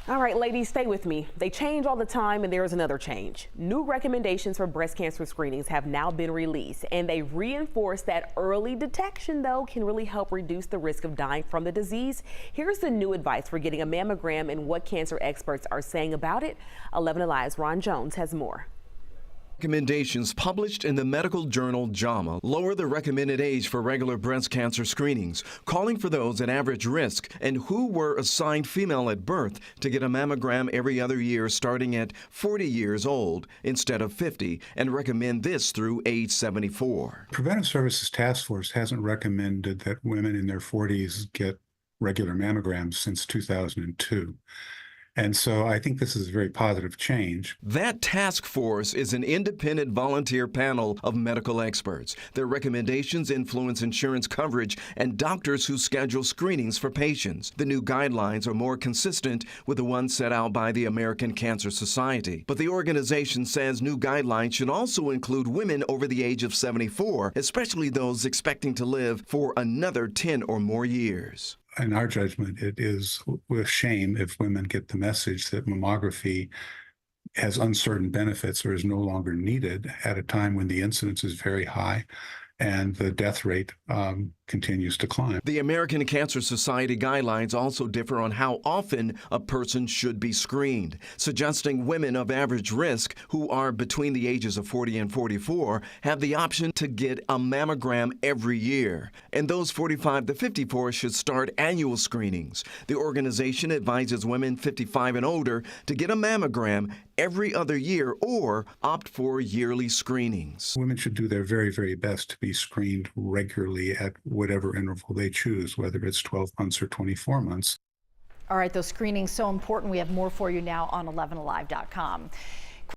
All right, ladies, stay with me. They change all the time, and there's another change. New recommendations for breast cancer screenings have now been released, and they reinforce that early detection, though, can really help reduce the risk of dying from the disease. Here's the new advice for getting a mammogram and what cancer experts are saying about it. 11 Alive's Ron Jones has more. Recommendations published in the medical journal JAMA lower the recommended age for regular breast cancer screenings, calling for those at average risk and who were assigned female at birth to get a mammogram every other year starting at 40 years old instead of 50, and recommend this through age 74. Preventive Services Task Force hasn't recommended that women in their 40s get regular mammograms since 2002. And so I think this is a very positive change. That task force is an independent volunteer panel of medical experts. Their recommendations influence insurance coverage and doctors who schedule screenings for patients. The new guidelines are more consistent with the ones set out by the American Cancer Society. But the organization says new guidelines should also include women over the age of 74, especially those expecting to live for another 10 or more years. In our judgment, it is with shame if women get the message that mammography has uncertain benefits or is no longer needed at a time when the incidence is very high and the death rate continues to climb. The American Cancer Society guidelines also differ on how often a person should be screened, suggesting women of average risk who are between the ages of 40 and 44 have the option to get a mammogram every year, and those 45 to 54 should start annual screenings. The organization advises women 55 and older to get a mammogram every other year or opt for yearly screenings. Women should do their very, very best to be screened regularly at whatever interval they choose, whether it's 12 months or 24 months. All right, those screenings so important. We have more for you now on 11alive.com.